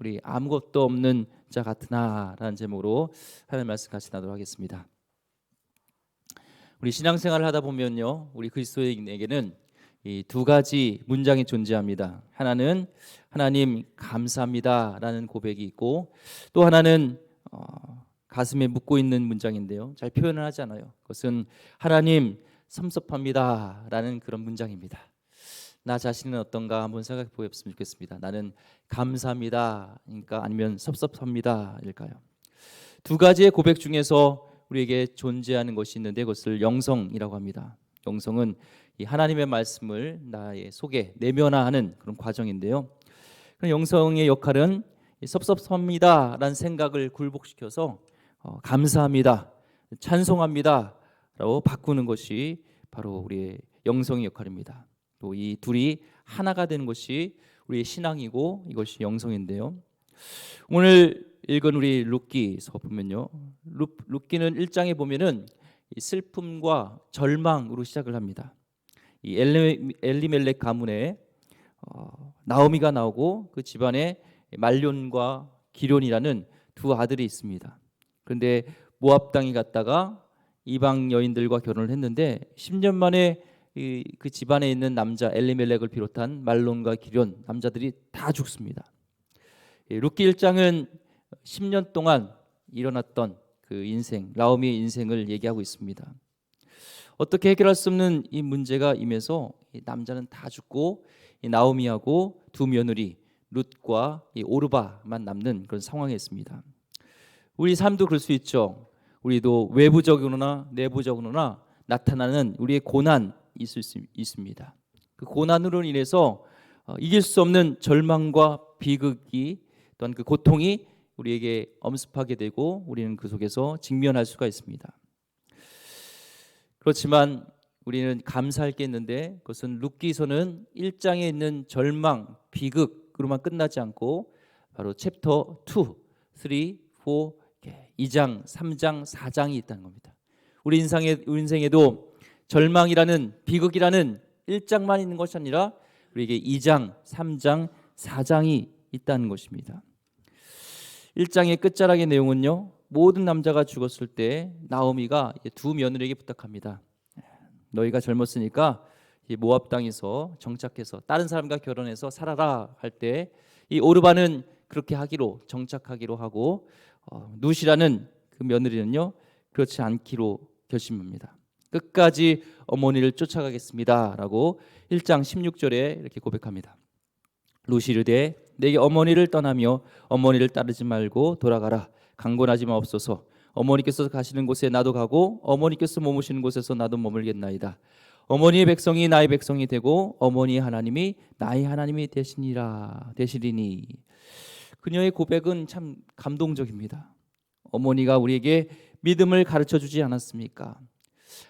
우리 아무것도 없는 자 같으나라는 제목으로 하나님 말씀 같이 나누도록 하겠습니다. 우리 신앙생활을 하다 보면요, 우리 그리스도인에게는 이 두 가지 문장이 존재합니다. 하나는 하나님 감사합니다라는 고백이 있고, 또 하나는 가슴에 묻고 있는 문장인데요, 잘 표현을 하지 않아요. 그것은 하나님 섭섭합니다라는 그런 문장입니다. 나 자신은 어떤가 한번 생각해 보셨으면 좋겠습니다. 나는 감사합니다, 그러니까 아니면 섭섭합니다일까요? 두 가지의 고백 중에서 우리에게 존재하는 것이 있는데 그것을 영성이라고 합니다. 영성은 이 하나님의 말씀을 나의 속에 내면화하는 그런 과정인데요, 그런 영성의 역할은 섭섭합니다라는 생각을 굴복시켜서 감사합니다, 찬송합니다라고 바꾸는 것이 바로 우리의 영성의 역할입니다. 또 이 둘이 하나가 되는 것이 우리의 신앙이고 이것이 영성인데요, 오늘 읽은 우리 룻기서 보면요, 룻기는 1장에 보면은 슬픔과 절망으로 시작을 합니다. 이 엘리멜렉 가문에 나오미가 나오고 그 집안에 말론과 기론이라는 두 아들이 있습니다. 그런데 모압 땅에 갔다가 이방 여인들과 결혼을 했는데 10년 만에 그 집안에 있는 남자 엘리멜렉을 비롯한 말론과 기론 남자들이 다 죽습니다. 룻기 1장은 10년 동안 일어났던 그 인생, 나오미의 인생을 얘기하고 있습니다. 어떻게 해결할 수 없는 이 문제가 임해서 이 남자는 다 죽고 이 나오미하고 두 며느리 룻과 이 오르바만 남는 그런 상황에 있습니다. 우리 삶도 그럴 수 있죠. 우리도 외부적으로나 내부적으로나 나타나는 우리의 고난이 있습니다. 그 고난으로 인해서 이길 수 없는 절망과 비극이, 또한 그 고통이 우리에게 엄습하게 되고 우리는 그 속에서 직면할 수가 있습니다. 그렇지만 우리는 감사할 게 있는데 그것은 룻기서는 1장에 있는 절망, 비극으로만 끝나지 않고 바로 챕터 2, 3, 4, 2장, 3장, 4장이 있다는 겁니다. 우리 인생에도 절망이라는, 비극이라는 1장만 있는 것이 아니라 우리에게 2장, 3장, 4장이 있다는 것입니다. 1장의 끝자락의 내용은요, 모든 남자가 죽었을 때 나오미가 두 며느리에게 부탁합니다. 너희가 젊었으니까 모압 땅에서 정착해서 다른 사람과 결혼해서 살아라 할 때 이 오르바는 그렇게 하기로 정착하기로 하고 룻이라는 그 며느리는요 그렇지 않기로 결심합니다. 끝까지 어머니를 쫓아가겠습니다 라고 1장 16절에 이렇게 고백합니다. 룻이 이르되 내게 어머니를 떠나며 어머니를 따르지 말고 돌아가라. 강권하지 마옵소서. 어머니께서 가시는 곳에 나도 가고 어머니께서 머무시는 곳에서 나도 머물겠나이다. 어머니의 백성이 나의 백성이 되고 어머니의 하나님이 나의 하나님이 되시리니. 그녀의 고백은 참 감동적입니다. 어머니가 우리에게 믿음을 가르쳐 주지 않았습니까?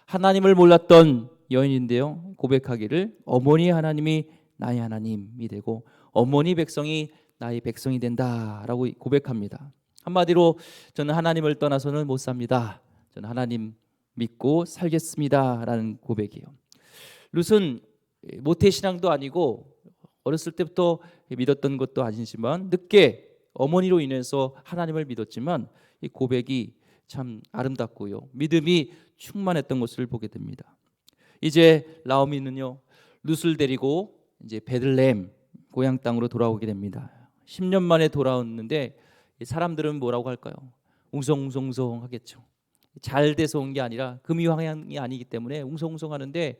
하나님을 몰랐던 여인인데요, 고백하기를 어머니의 하나님이 나의 하나님이 되고 어머니 백성이 나의 백성이 된다라고 고백합니다. 한마디로 저는 하나님을 떠나서는 못 삽니다. 저는 하나님 믿고 살겠습니다라는 고백이에요. 룻은 모태신앙도 아니고 어렸을 때부터 믿었던 것도 아니지만 늦게 어머니로 인해서 하나님을 믿었지만 이 고백이 참 아름답고요, 믿음이 충만했던 것을 보게 됩니다. 이제 나오미는요 룻을 데리고 이제 베들레헴 고향 땅으로 돌아오게 됩니다. 10년 만에 돌아왔는데 사람들은 뭐라고 할까요? 웅성웅성 하겠죠. 잘 돼서 온 게 아니라 금이황향이 아니기 때문에 웅성웅성 하는데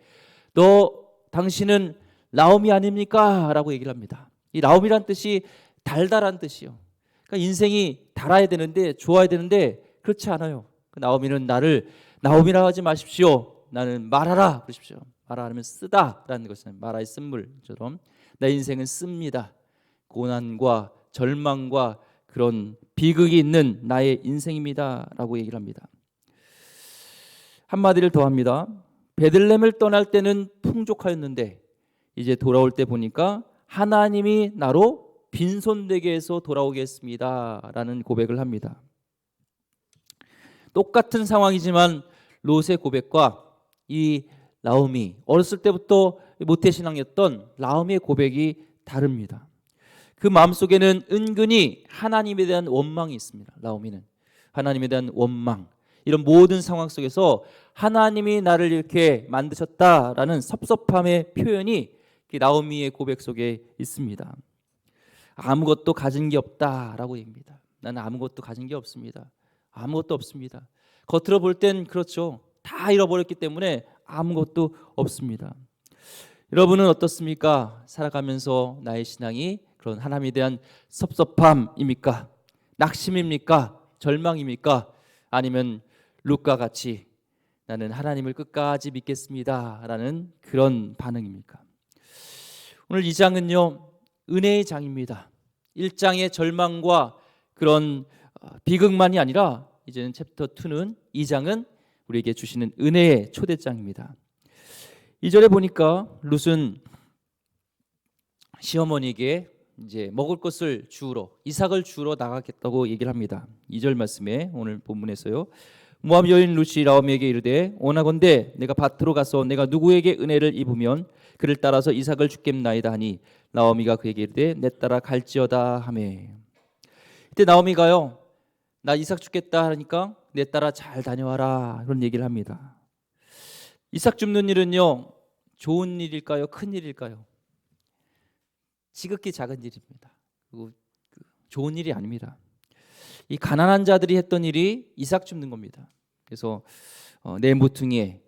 당신은 나오미 아닙니까? 라고 얘기를 합니다. 이 나오미란 뜻이 달달한 뜻이요. 그러니까 인생이 달아야 되는데 좋아야 되는데 그렇지 않아요. 나오미는 나를 나오미라고 하지 마십시오. 나는 말하라 그러십시오. 말하면 쓰다라는 것은 말하의 쓴물처럼 내 인생은 씁니다. 고난과 절망과 그런 비극이 있는 나의 인생입니다 라고 얘기를 합니다. 한마디를 더 합니다. 베들레헴을 떠날 때는 풍족하였는데 이제 돌아올 때 보니까 하나님이 나로 빈손되게 해서 돌아오겠습니다 라는 고백을 합니다. 똑같은 상황이지만 롯의 고백과 이 나오미, 어렸을 때부터 모태신앙이었던 나오미의 고백이 다릅니다. 그 마음속에는 은근히 하나님에 대한 원망이 있습니다. 나오미는 하나님에 대한 원망, 이런 모든 상황 속에서 하나님이 나를 이렇게 만드셨다라는 섭섭함의 표현이 나오미의 고백 속에 있습니다. 아무것도 가진 게 없다라고 얘기합니다. 나는 아무것도 가진 게 없습니다. 아무것도 없습니다. 겉으로 볼 땐 그렇죠. 다 잃어버렸기 때문에 아무것도 없습니다. 여러분은 어떻습니까? 살아가면서 나의 신앙이 그런 하나님에 대한 섭섭함입니까? 낙심입니까? 절망입니까? 아니면 룻과 같이 나는 하나님을 끝까지 믿겠습니다 라는 그런 반응입니까? 오늘 2장은요 은혜의 장입니다. 1장의 절망과 그런 비극만이 아니라 이제는 챕터 2는 2장은 우리에게 주시는 은혜의 초대장입니다. 2절에 보니까 룻은 시어머니에게 이제 먹을 것을 주우러, 이삭을 주우러 나가겠다고 얘기를 합니다. 2절 말씀에 오늘 본문에서요. 모압 여인 룻이 나오미에게 이르되 원하건대 내가 밭으로 가서 내가 누구에게 은혜를 입으면 그를 따라서 이삭을 주겠나이다 하니 나오미가 그에게 이르되 내 따라 갈지어다 하매. 이때 나오미가요 나 이삭 죽겠다 하니까 내 따라 잘 다녀와라 그런 얘기를 합니다. 이삭 줍는 일은요 좋은 일일까요? 큰 일일까요? 지극히 작은 일입니다. 그리고 좋은 일이 아닙니다. 이 가난한 자들이 했던 일이 이삭 줍는 겁니다. 그래서 내 모퉁이에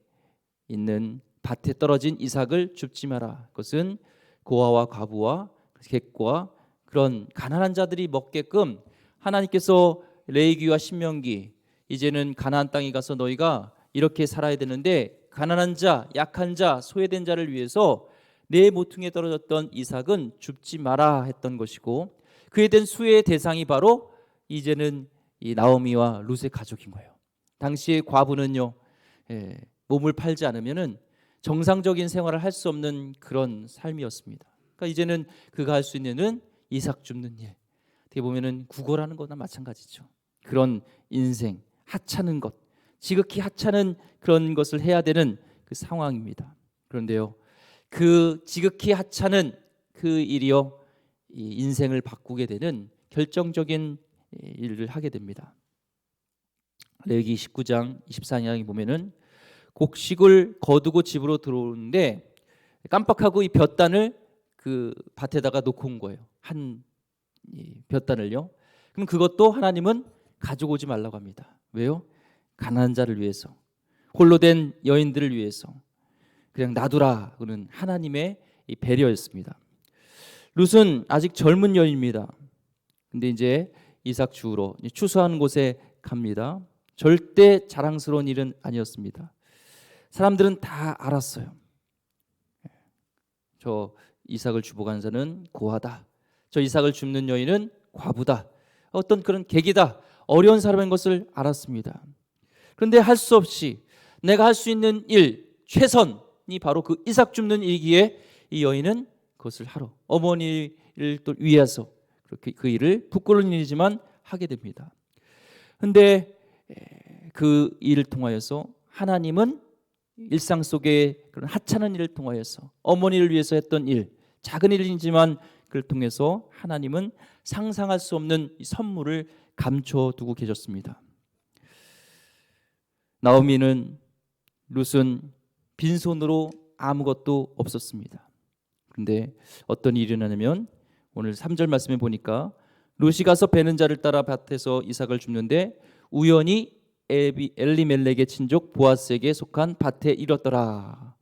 있는 밭에 떨어진 이삭을 줍지 마라. 그것은 고아와 과부와 객과 그런 가난한 자들이 먹게끔 하나님께서 레위기와 신명기 이제는 가나안 땅에 가서 너희가 이렇게 살아야 되는데 가난한 자, 약한 자, 소외된 자를 위해서 내 모퉁이에 떨어졌던 이삭은 줍지 마라 했던 것이고 그에 대한 수혜의 대상이 바로 이제는 이 나오미와 룻의 가족인 거예요. 당시의 과부는요 몸을 팔지 않으면은 정상적인 생활을 할 수 없는 그런 삶이었습니다. 그러니까 이제는 그가 할 수 있는 이삭 줍는 일, 어떻게 보면은 구걸하는 거나 마찬가지죠. 그런 인생, 하찮은 것, 지극히 하찮은 그런 것을 해야 되는 그 상황입니다. 그런데요, 그 지극히 하찮은 그 일이요, 이 인생을 바꾸게 되는 결정적인 일을 하게 됩니다. 레위기 19장 24장에 보면은 곡식을 거두고 집으로 들어오는데 깜빡하고 이 볕단을 그 밭에다가 놓고 온 거예요. 한 볕단을요. 그럼 그것도 하나님은 가지고 오지 말라고 합니다. 왜요? 가난한 자를 위해서, 홀로 된 여인들을 위해서 그냥 놔두라. 그는 하나님의 이 배려였습니다. 룻은 아직 젊은 여인입니다. 근데 이제 이삭 주우러 추수하는 곳에 갑니다. 절대 자랑스러운 일은 아니었습니다. 사람들은 다 알았어요. 저 이삭을 주고 간 자는 고아다. 저 이삭을 줍는 여인은 과부다. 어떤 그런 계기다. 어려운 사람인 것을 알았습니다. 그런데 할 수 없이 내가 할 수 있는 일 최선이 바로 그 이삭 줍는 일이기에 이 여인은 그것을 하러 어머니를 또 위해서 그렇게 그 일을 부끄러운 일이지만 하게 됩니다. 그런데 그 일을 통하여서 하나님은 일상 속에 그런 하찮은 일을 통하여서 어머니를 위해서 했던 일, 작은 일이지만 그를 통해서 하나님은 상상할 수 없는 선물을 감춰두고 계셨습니다. 나오미는 룻은 빈손으로 아무것도 없었습니다. 그런데 어떤 일이 일어나냐면 오늘 3절 말씀에 보니까 룻이 가서 베는 자를 따라 밭에서 이삭을 줍는데 우연히 엘리멜렉의 친족 보아스에게 속한 밭에 이르렀더라.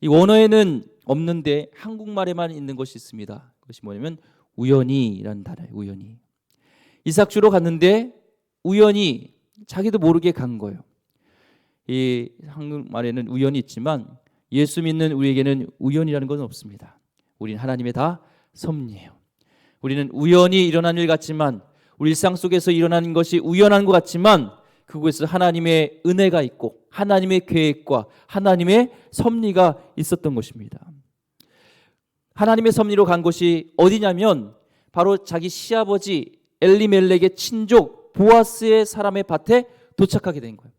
이 원어에는 없는데 한국말에만 있는 것이 있습니다. 그것이 뭐냐면 우연히라는 단어예요. 우연히. 이삭 주러 갔는데 우연히 자기도 모르게 간 거예요. 이 한국말에는 우연이 있지만 예수 믿는 우리에게는 우연이라는 건 없습니다. 우리는 하나님의 다 섭리예요. 우리는 우연히 일어난 일 같지만 우리 일상 속에서 일어나는 것이 우연한 것 같지만 그곳에서 하나님의 은혜가 있고 하나님의 계획과 하나님의 섭리가 있었던 것입니다. 하나님의 섭리로 간 곳이 어디냐면 바로 자기 시아버지 엘리멜렉의 친족 보아스의 사람의 밭에 도착하게 된 거예요.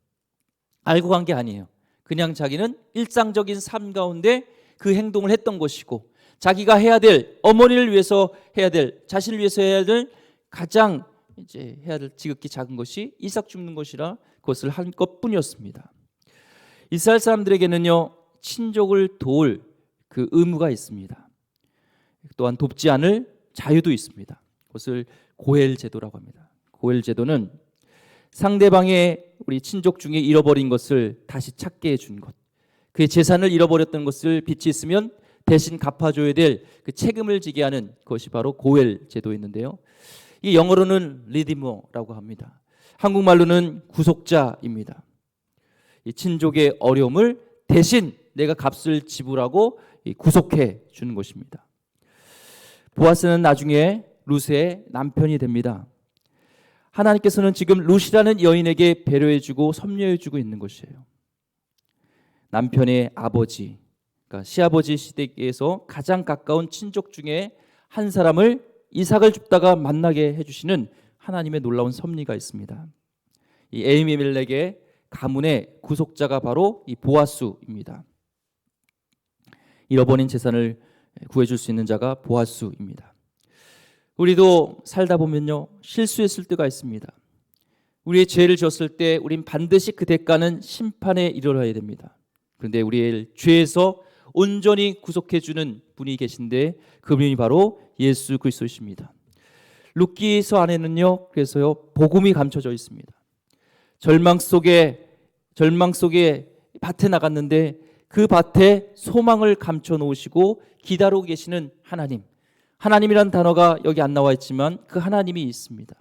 알고 간 게 아니에요. 그냥 자기는 일상적인 삶 가운데 그 행동을 했던 것이고 자기가 해야 될, 어머니를 위해서 해야 될, 자신을 위해서 해야 될 가장 이제 해야 될 지극히 작은 것이 이삭 줍는 것이라 그것을 한 것뿐이었습니다. 이스라엘 사람들에게는요, 친족을 도울 그 의무가 있습니다. 또한 돕지 않을 자유도 있습니다. 그것을 고엘 제도라고 합니다. 고엘 제도는 상대방의 우리 친족 중에 잃어버린 것을 다시 찾게 해준 것, 그의 재산을 잃어버렸던 것을 빚이 있으면 대신 갚아줘야 될 그 책임을 지게 하는 것이 바로 고엘 제도였는데요. 이 영어로는 리디머라고 합니다. 한국말로는 구속자입니다. 이 친족의 어려움을 대신 내가 값을 지불하고 구속해 주는 것입니다. 보아스는 나중에 룻의 남편이 됩니다. 하나님께서는 지금 룻이라는 여인에게 배려해주고 섭려해주고 있는 것이에요. 남편의 아버지, 그러니까 시아버지 시대에서 가장 가까운 친족 중에 한 사람을 이삭을 줍다가 만나게 해주시는 하나님의 놀라운 섭리가 있습니다. 이 엘리멜렉의 가문의 구속자가 바로 이 보아스입니다. 잃어버린 재산을 구해줄 수 있는 자가 보아스입니다. 우리도 살다 보면요, 실수했을 때가 있습니다. 우리의 죄를 졌을 때 우린 반드시 그 대가는 심판에 이르러야 됩니다. 그런데 우리의 죄에서 온전히 구속해주는 분이 계신데 그분이 바로 예수 그리스도이십니다. 룻기서 안에는요, 그래서요, 복음이 감춰져 있습니다. 절망 속에 밭에 나갔는데 그 밭에 소망을 감춰 놓으시고 기다리고 계시는 하나님이란 단어가 여기 안 나와 있지만 그 하나님이 있습니다.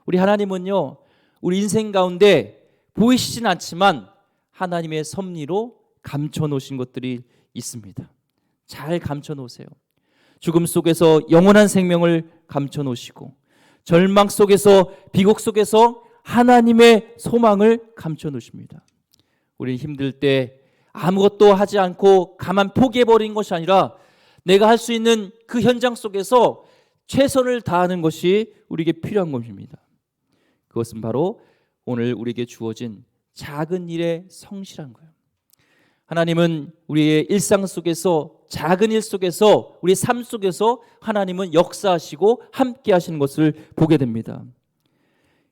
우리 하나님은요, 우리 인생 가운데 보이시진 않지만 하나님의 섭리로 감춰 놓으신 것들이 있습니다. 잘 감춰 놓으세요. 죽음 속에서 영원한 생명을 감춰 놓으시고 절망 속에서, 비극 속에서 하나님의 소망을 감춰 놓으십니다. 우리는 힘들 때 아무것도 하지 않고 가만 포기해버린 것이 아니라 내가 할 수 있는 그 현장 속에서 최선을 다하는 것이 우리에게 필요한 것입니다. 그것은 바로 오늘 우리에게 주어진 작은 일에 성실한 거예요. 하나님은 우리의 일상 속에서, 작은 일 속에서, 우리 삶 속에서 하나님은 역사하시고 함께 하시는 것을 보게 됩니다.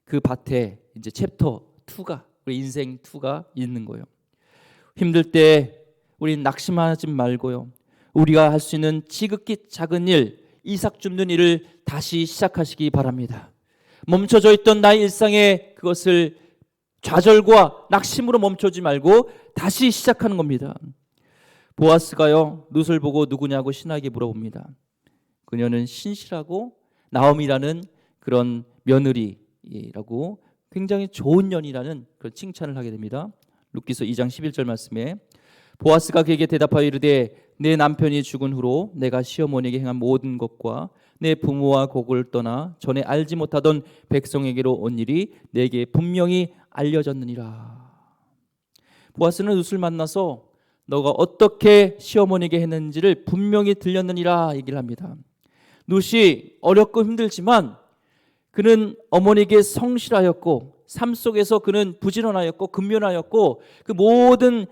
그 밭에 이제 챕터 2가, 우리 인생 2가 있는 거예요. 힘들 때 우리는 낙심하지 말고요, 우리가 할 수 있는 지극히 작은 일, 이삭 줍는 일을 다시 시작하시기 바랍니다. 멈춰져 있던 나의 일상에 그것을 좌절과 낙심으로 멈추지 말고 다시 시작하는 겁니다. 보아스가요, 룻을 보고 누구냐고 신하에게 물어봅니다. 그녀는 신실하고 나옴이라는 그런 며느리라고 굉장히 좋은 년이라는 그런 칭찬을 하게 됩니다. 룻기서 2장 11절 말씀에 보아스가 그에게 대답하여 이르되 내 남편이 죽은 후로 내가 시어머니에게 행한 모든 것과 내 부모와 고국을 떠나 전에 알지 못하던 백성에게로 온 일이 내게 분명히 알려졌느니라. 보아스는 룻을 만나서 너가 어떻게 시어머니에게 했는지를 분명히 들렸느니라 얘기를 합니다. 룻이 어렵고 힘들지만 그는 어머니에게 성실하였고 삶 속에서 그는 부지런하였고 근면하였고 그 모든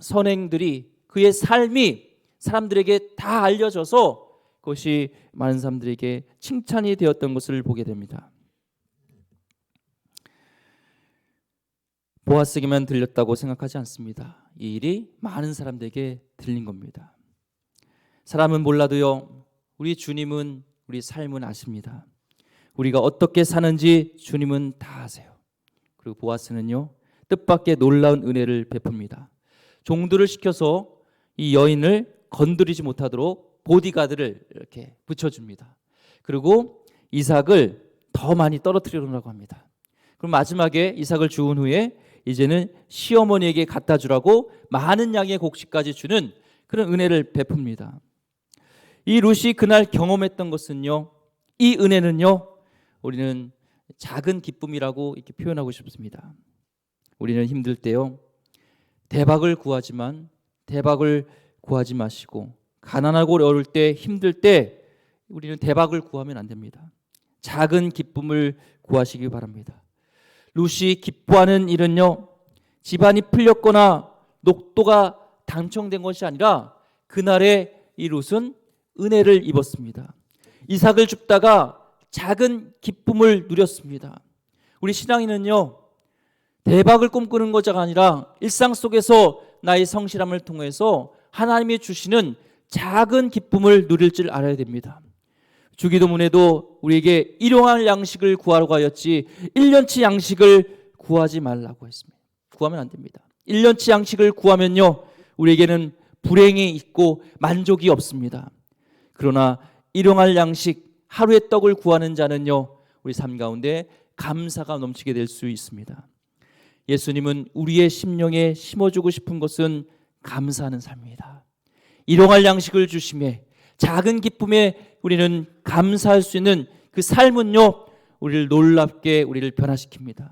선행들이, 그의 삶이 사람들에게 다 알려져서 그것이 많은 사람들에게 칭찬이 되었던 것을 보게 됩니다. 보아스에게만 들렸다고 생각하지 않습니다. 이 일이 많은 사람들에게 들린 겁니다. 사람은 몰라도요, 우리 주님은 우리 삶은 아십니다. 우리가 어떻게 사는지 주님은 다 아세요. 그리고 보아스는요, 뜻밖의 놀라운 은혜를 베풉니다. 종들을 시켜서 이 여인을 건드리지 못하도록 보디가드를 이렇게 붙여줍니다. 그리고 이삭을 더 많이 떨어뜨리려고 합니다. 그럼 마지막에 이삭을 주운 후에 이제는 시어머니에게 갖다 주라고 많은 양의 곡식까지 주는 그런 은혜를 베풉니다. 이 룻이 그날 경험했던 것은요, 이 은혜는요, 우리는 작은 기쁨이라고 이렇게 표현하고 싶습니다. 우리는 힘들 때요, 대박을 구하지만 대박을 구하지 마시고, 가난하고 어려울 때, 힘들 때 우리는 대박을 구하면 안 됩니다. 작은 기쁨을 구하시기 바랍니다. 룻이 기뻐하는 일은요, 집안이 풀렸거나 녹도가 당첨된 것이 아니라 그날의 이 룻은 은혜를 입었습니다. 이삭을 줍다가 작은 기쁨을 누렸습니다. 우리 신앙인은요, 대박을 꿈꾸는 것자가 아니라 일상 속에서 나의 성실함을 통해서 하나님이 주시는 작은 기쁨을 누릴 줄 알아야 됩니다. 주기도문에도 우리에게 일용할 양식을 구하라고 하였지 1년치 양식을 구하지 말라고 했습니다. 구하면 안 됩니다. 1년치 양식을 구하면요, 우리에게는 불행이 있고 만족이 없습니다. 그러나 일용할 양식, 하루의 떡을 구하는 자는요, 우리 삶 가운데 감사가 넘치게 될 수 있습니다. 예수님은 우리의 심령에 심어주고 싶은 것은 감사하는 삶입니다. 일용할 양식을 주심에 작은 기쁨에 우리는 감사할 수 있는 그 삶은요, 우리를 놀랍게 우리를 변화시킵니다.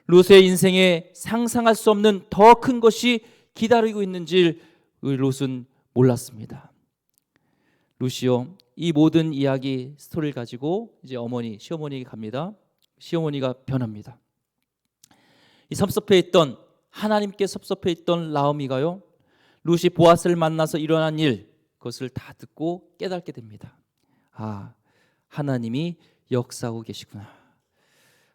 롯의 인생에 상상할 수 없는 더 큰 것이 기다리고 있는지 롯은 몰랐습니다. 롯이요, 이 모든 이야기 스토리를 가지고 이제 시어머니에게 갑니다. 시어머니가 변합니다. 이 섭섭해 있던, 하나님께 섭섭해 있던 나오미가요, 롯이 보아스를 만나서 일어난 일, 그것을 다 듣고 깨닫게 됩니다. 아, 하나님이 역사하고 계시구나.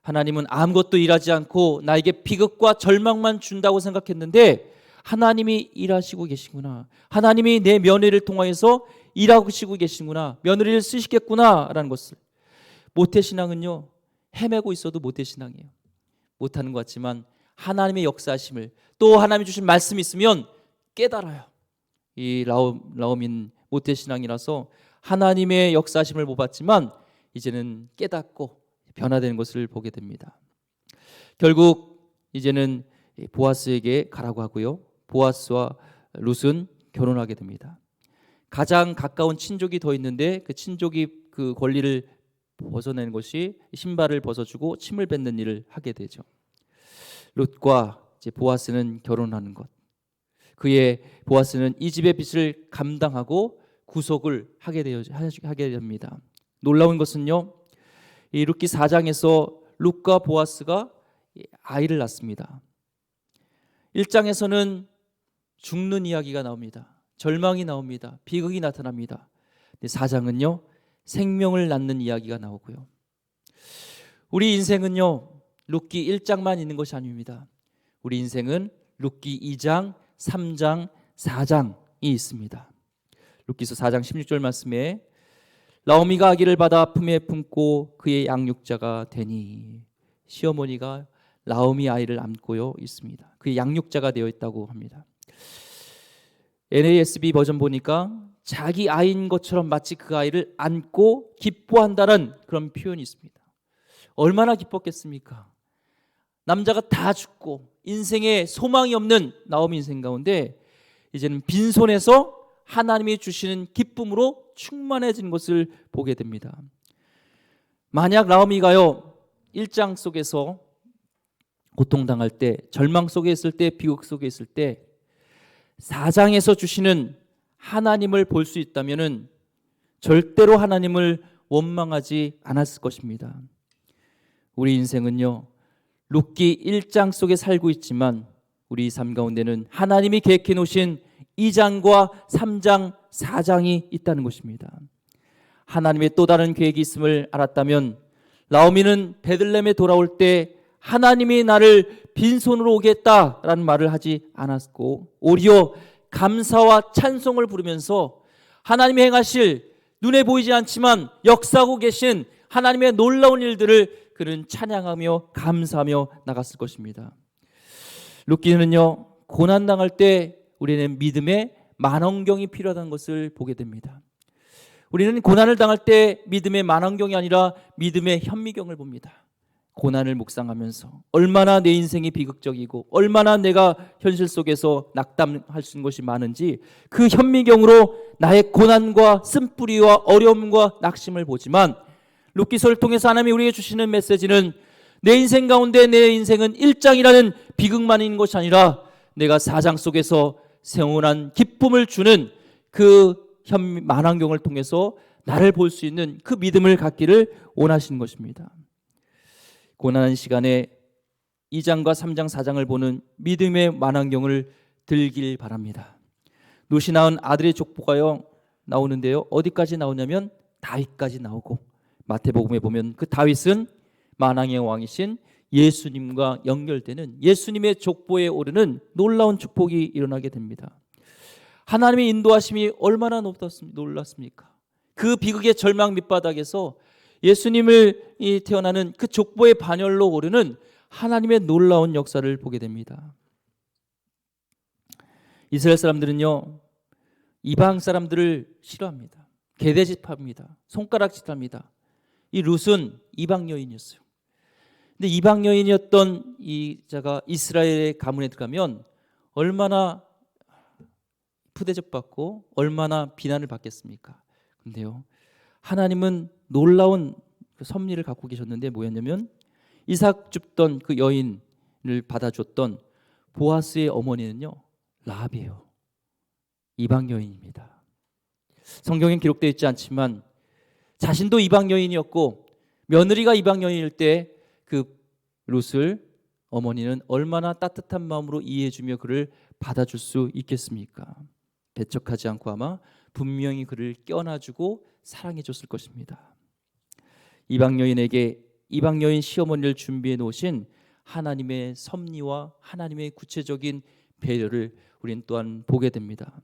하나님은 아무것도 일하지 않고 나에게 비극과 절망만 준다고 생각했는데 하나님이 일하시고 계시구나. 하나님이 내 며느리를 통하여서 일하시고 계시구나. 며느리를 쓰시겠구나 라는 것을. 모태신앙은요, 헤매고 있어도 모태신앙이에요. 못하는 것 같지만 하나님의 역사하심을, 또 하나님이 주신 말씀이 있으면 깨달아요. 이 라오민 모태신앙이라서 하나님의 역사하심을 못 봤지만 이제는 깨닫고 변화되는 것을 보게 됩니다. 결국 이제는 보아스에게 가라고 하고요, 보아스와 룻은 결혼하게 됩니다. 가장 가까운 친족이 더 있는데 그 친족이 그 권리를 벗어내는 것이 신발을 벗어주고 침을 뱉는 일을 하게 되죠. 룻과 이제 보아스는 결혼하는 것. 그의 보아스는 이 집의 빚을 감당하고 구속을 하게 됩니다. 놀라운 것은요, 이 룻기 4장에서 룻과 보아스가 아이를 낳습니다. 1장에서는 죽는 이야기가 나옵니다. 절망이 나옵니다. 비극이 나타납니다. 4장은요, 생명을 낳는 이야기가 나오고요. 우리 인생은요, 룻기 1장만 있는 것이 아닙니다. 우리 인생은 룻기 2장, 3장, 4장이 있습니다. 룻기서 4장 16절 말씀에 나오미가 아기를 받아 품에 품고 그의 양육자가 되니, 시어머니가 나오미 아이를 안고요 있습니다. 그의 양육자가 되어 있다고 합니다. NASB 버전 보니까 자기 아이인 것처럼 마치 그 아이를 안고 기뻐한다는 그런 표현이 있습니다. 얼마나 기뻤겠습니까? 남자가 다 죽고 인생에 소망이 없는 나오미 인생 가운데 이제는 빈손에서 하나님이 주시는 기쁨으로 충만해진 것을 보게 됩니다. 만약 나오미가요, 1장 속에서 고통당할 때, 절망 속에 있을 때, 비극 속에 있을 때 4장에서 주시는 하나님을 볼 수 있다면 절대로 하나님을 원망하지 않았을 것입니다. 우리 인생은요, 룻기 1장 속에 살고 있지만 우리 삶 가운데는 하나님이 계획해 놓으신 2장과 3장, 4장이 있다는 것입니다. 하나님의 또 다른 계획이 있음을 알았다면 나오미는 베들레헴에 돌아올 때 하나님이 나를 빈손으로 오게 했다라는 말을 하지 않았고, 오히려 감사와 찬송을 부르면서 하나님이 행하실, 눈에 보이지 않지만 역사하고 계신 하나님의 놀라운 일들을 그는 찬양하며 감사하며 나갔을 것입니다. 룻기는요, 고난당할 때 우리는 믿음의 만원경이 필요하다는 것을 보게 됩니다. 우리는 고난을 당할 때 믿음의 만원경이 아니라 믿음의 현미경을 봅니다. 고난을 묵상하면서 얼마나 내 인생이 비극적이고 얼마나 내가 현실 속에서 낙담할 수 있는 것이 많은지 그 현미경으로 나의 고난과 쓴뿌리와 어려움과 낙심을 보지만, 룻기서를 통해서 하나님이 우리에게 주시는 메시지는 내 인생 가운데 내 인생은 1장이라는 비극만 있는 것이 아니라 내가 4장 속에서 생원한 기쁨을 주는 그 만환경을 통해서 나를 볼 수 있는 그 믿음을 갖기를 원하시는 것입니다. 고난한 시간에 2장과 3장, 4장을 보는 믿음의 만환경을 들길 바랍니다. 룻이 낳은 아들의 족보가요, 나오는데요. 어디까지 나오냐면 다윗까지 나오고, 마태복음에 보면 그 다윗은 만왕의 왕이신 예수님과 연결되는 예수님의 족보에 오르는 놀라운 축복이 일어나게 됩니다. 하나님의 인도하심이 얼마나 놀랐습니까? 그 비극의 절망 밑바닥에서 예수님을 태어나는 그 족보의 반열로 오르는 하나님의 놀라운 역사를 보게 됩니다. 이스라엘 사람들은요, 이방 사람들을 싫어합니다. 개대집합니다. 손가락질합니다. 이 룻은 이방 여인이었어요. 근데 이방 여인이었던 이 자가 이스라엘의 가문에 들어가면 얼마나 푸대접받고 얼마나 비난을 받겠습니까? 근데요, 하나님은 놀라운 그 섭리를 갖고 계셨는데 뭐였냐면, 이삭 줍던 그 여인을 받아줬던 보아스의 어머니는요, 라합이에요. 이방 여인입니다. 성경엔 기록되어 있지 않지만 자신도 이방 여인이었고 며느리가 이방 여인일 때 그 룻을 어머니는 얼마나 따뜻한 마음으로 이해해주며 그를 받아줄 수 있겠습니까? 배척하지 않고 아마 분명히 그를 껴안아주고 사랑해줬을 것입니다. 이방 여인에게 이방 여인 시어머니를 준비해 놓으신 하나님의 섭리와 하나님의 구체적인 배려를 우리는 또한 보게 됩니다.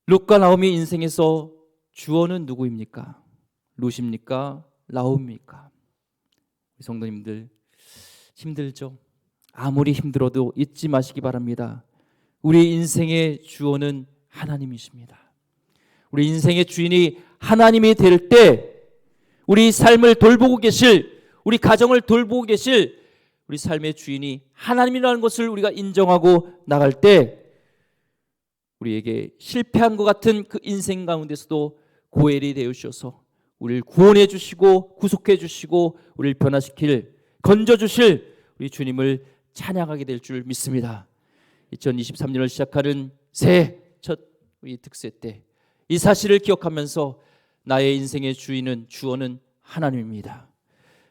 룻과 나오미 인생에서 주어는 누구입니까? 룻입니까? 나오미입니까? 우리 성도님들 힘들죠? 아무리 힘들어도 잊지 마시기 바랍니다. 우리 인생의 주어는 하나님이십니다. 우리 인생의 주인이 하나님이 될 때 우리 삶을 돌보고 계실, 우리 가정을 돌보고 계실 우리 삶의 주인이 하나님이라는 것을 우리가 인정하고 나갈 때 우리에게 실패한 것 같은 그 인생 가운데서도 고엘이 되어주셔서 우리를 구원해 주시고 구속해 주시고 우리를 변화시킬, 건져 주실 우리 주님을 찬양하게 될 줄 믿습니다. 2023년을 시작하는 새해 첫 우리 특세 때 이 사실을 기억하면서 나의 인생의 주인은 주어는 하나님입니다.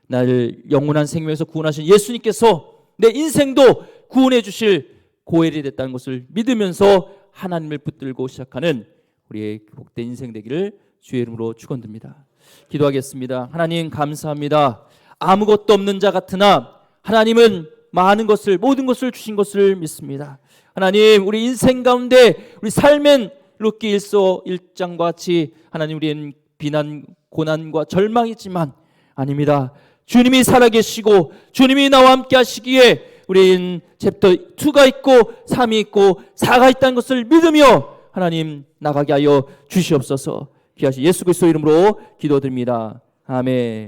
나를 영원한 생명에서 구원하신 예수님께서 내 인생도 구원해 주실 고엘이 됐다는 것을 믿으면서 하나님을 붙들고 시작하는 우리의 복된 인생 되기를 주의 이름으로 축원드립니다. 기도하겠습니다. 하나님 감사합니다. 아무것도 없는 자 같으나 하나님은 많은 것을, 모든 것을 주신 것을 믿습니다. 하나님, 우리 인생 가운데 우리 삶은 룻기 1장과 같이 하나님 우리는 비난, 고난과 절망이지만 아닙니다. 주님이 살아계시고 주님이 나와 함께 하시기에 우리는 챕터 2가 있고 3이 있고 4가 있다는 것을 믿으며 하나님 나가게 하여 주시옵소서. 귀하신 예수 그리스도 이름으로 기도드립니다. 아멘.